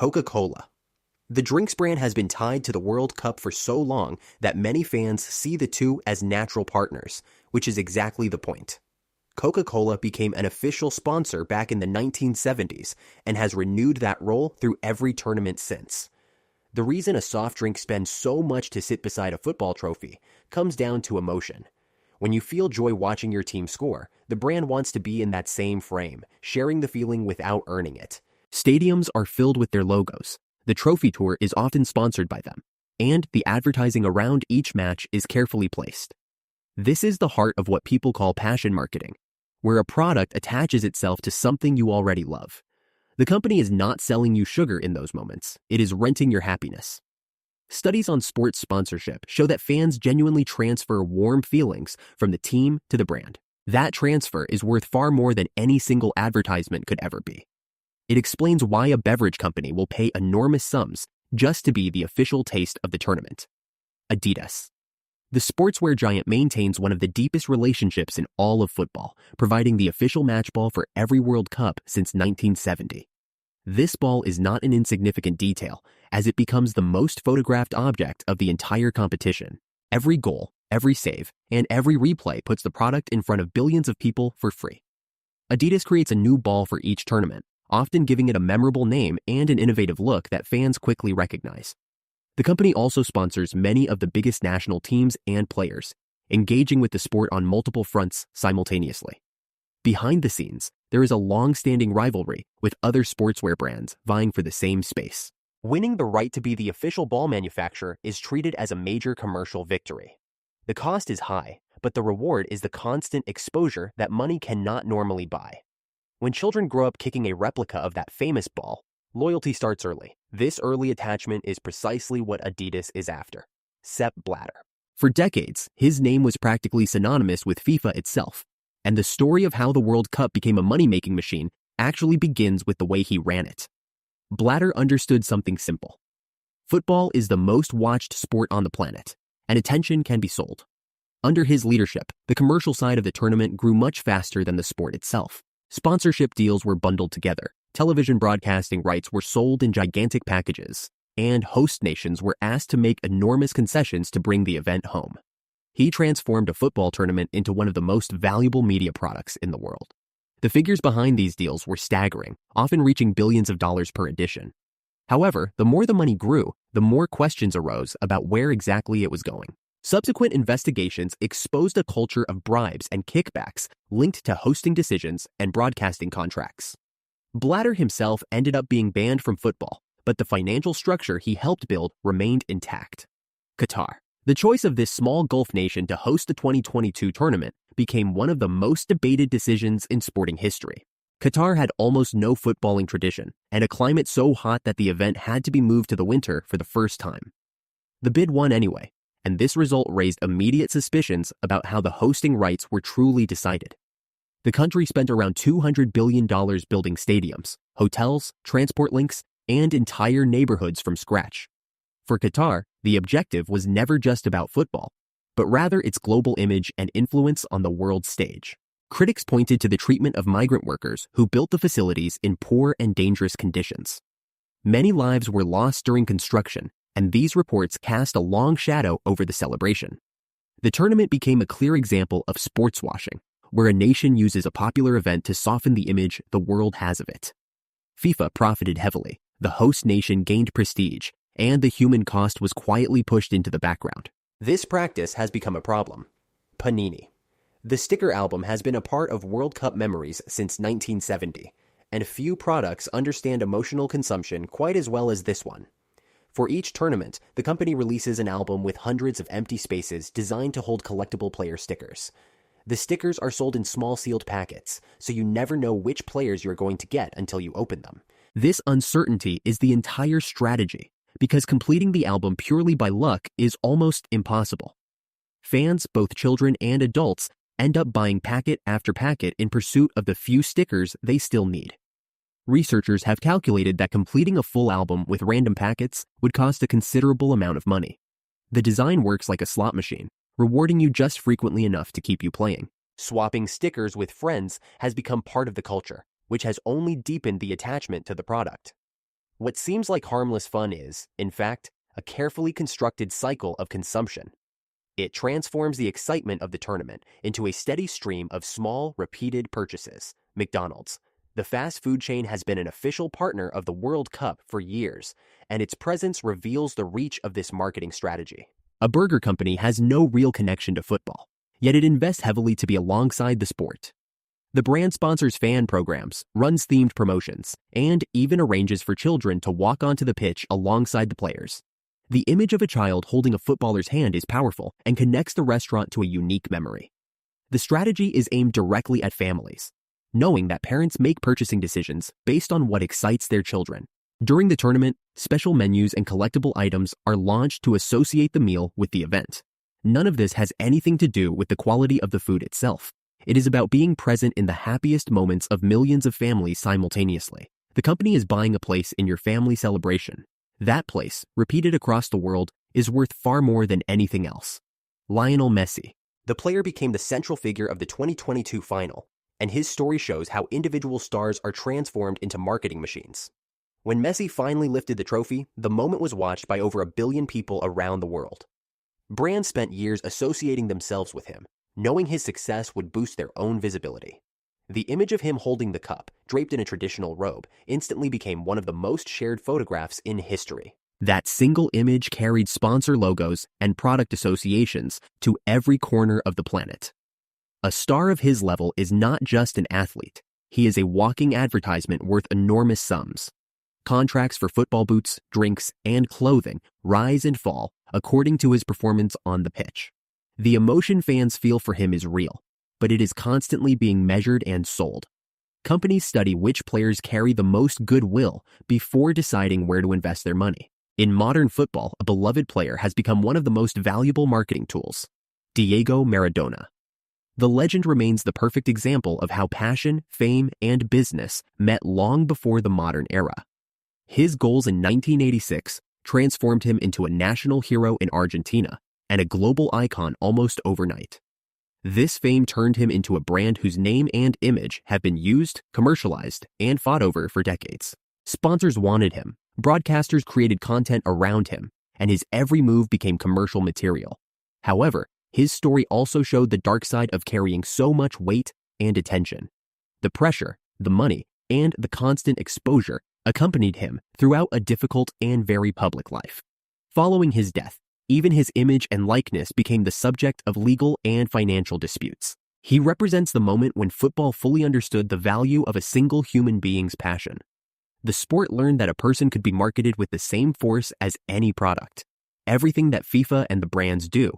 Coca-Cola. The drinks brand has been tied to the World Cup for so long that many fans see the two as natural partners, which is exactly the point. Coca-Cola became an official sponsor back in the 1970s and has renewed that role through every tournament since. The reason a soft drink spends so much to sit beside a football trophy comes down to emotion. When you feel joy watching your team score, the brand wants to be in that same frame, sharing the feeling without earning it. Stadiums are filled with their logos. The trophy tour is often sponsored by them, and the advertising around each match is carefully placed. This is the heart of what people call passion marketing, where a product attaches itself to something you already love. The company is not selling you sugar in those moments. It is renting your happiness. Studies on sports sponsorship show that fans genuinely transfer warm feelings from the team to the brand. That transfer is worth far more than any single advertisement could ever be. It explains why a beverage company will pay enormous sums just to be the official taste of the tournament. Adidas. The sportswear giant maintains one of the deepest relationships in all of football, providing the official match ball for every World Cup since 1970. This ball is not an insignificant detail, as it becomes the most photographed object of the entire competition. Every goal, every save, and every replay puts the product in front of billions of people for free. Adidas creates a new ball for each tournament, often giving it a memorable name and an innovative look that fans quickly recognize. The company also sponsors many of the biggest national teams and players, engaging with the sport on multiple fronts simultaneously. Behind the scenes, there is a long-standing rivalry with other sportswear brands vying for the same space. Winning the right to be the official ball manufacturer is treated as a major commercial victory. The cost is high, but the reward is the constant exposure that money cannot normally buy. When children grow up kicking a replica of that famous ball, loyalty starts early. This early attachment is precisely what Adidas is after. Sepp Blatter. For decades, his name was practically synonymous with FIFA itself, and the story of how the World Cup became a money-making machine actually begins with the way he ran it. Blatter understood something simple. Football is the most watched sport on the planet, and attention can be sold. Under his leadership, the commercial side of the tournament grew much faster than the sport itself. Sponsorship deals were bundled together, television broadcasting rights were sold in gigantic packages, and host nations were asked to make enormous concessions to bring the event home. He transformed a football tournament into one of the most valuable media products in the world. The figures behind these deals were staggering, often reaching billions of dollars per edition. However, the more the money grew, the more questions arose about where exactly it was going. Subsequent investigations exposed a culture of bribes and kickbacks linked to hosting decisions and broadcasting contracts. Blatter himself ended up being banned from football, but the financial structure he helped build remained intact. Qatar. The choice of this small Gulf nation to host the 2022 tournament became one of the most debated decisions in sporting history. Qatar had almost no footballing tradition, and a climate so hot that the event had to be moved to the winter for the first time. The bid won anyway, and this result raised immediate suspicions about how the hosting rights were truly decided. The country spent around $200 billion building stadiums, hotels, transport links, and entire neighborhoods from scratch. For Qatar, the objective was never just about football, but rather its global image and influence on the world stage. Critics pointed to the treatment of migrant workers who built the facilities in poor and dangerous conditions. Many lives were lost during construction, and these reports cast a long shadow over the celebration. The tournament became a clear example of sports washing, where a nation uses a popular event to soften the image the world has of it. FIFA profited heavily, the host nation gained prestige, and the human cost was quietly pushed into the background. This practice has become a problem. Panini. The sticker album has been a part of World Cup memories since 1970, and few products understand emotional consumption quite as well as this one. For each tournament, the company releases an album with hundreds of empty spaces designed to hold collectible player stickers. The stickers are sold in small sealed packets, so you never know which players you're going to get until you open them. This uncertainty is the entire strategy, because completing the album purely by luck is almost impossible. Fans, both children and adults, end up buying packet after packet in pursuit of the few stickers they still need. Researchers have calculated that completing a full album with random packets would cost a considerable amount of money. The design works like a slot machine, rewarding you just frequently enough to keep you playing. Swapping stickers with friends has become part of the culture, which has only deepened the attachment to the product. What seems like harmless fun is, in fact, a carefully constructed cycle of consumption. It transforms the excitement of the tournament into a steady stream of small, repeated purchases. McDonald's, the fast food chain, has been an official partner of the World Cup for years, and its presence reveals the reach of this marketing strategy. A burger company has no real connection to football, yet it invests heavily to be alongside the sport. The brand sponsors fan programs, runs themed promotions, and even arranges for children to walk onto the pitch alongside the players. The image of a child holding a footballer's hand is powerful and connects the restaurant to a unique memory. The strategy is aimed directly at families, knowing that parents make purchasing decisions based on what excites their children. During the tournament, special menus and collectible items are launched to associate the meal with the event. None of this has anything to do with the quality of the food itself. It is about being present in the happiest moments of millions of families simultaneously. The company is buying a place in your family celebration. That place, repeated across the world, is worth far more than anything else. Lionel Messi. The player became the central figure of the 2022 final, and his story shows how individual stars are transformed into marketing machines. When Messi finally lifted the trophy, the moment was watched by over 1 billion people around the world. Brands spent years associating themselves with him, knowing his success would boost their own visibility. The image of him holding the cup, draped in a traditional robe, instantly became one of the most shared photographs in history. That single image carried sponsor logos and product associations to every corner of the planet. A star of his level is not just an athlete. He is a walking advertisement worth enormous sums. Contracts for football boots, drinks, and clothing rise and fall according to his performance on the pitch. The emotion fans feel for him is real, but it is constantly being measured and sold. Companies study which players carry the most goodwill before deciding where to invest their money. In modern football, a beloved player has become one of the most valuable marketing tools. Diego Maradona. The legend remains the perfect example of how passion, fame, and business met long before the modern era. His goals in 1986 transformed him into a national hero in Argentina and a global icon almost overnight. This fame turned him into a brand whose name and image have been used, commercialized, and fought over for decades. Sponsors wanted him, broadcasters created content around him, and his every move became commercial material. However, his story also showed the dark side of carrying so much weight and attention. The pressure, the money, and the constant exposure accompanied him throughout a difficult and very public life. Following his death, even his image and likeness became the subject of legal and financial disputes. He represents the moment when football fully understood the value of a single human being's passion. The sport learned that a person could be marketed with the same force as any product. Everything that FIFA and the brands do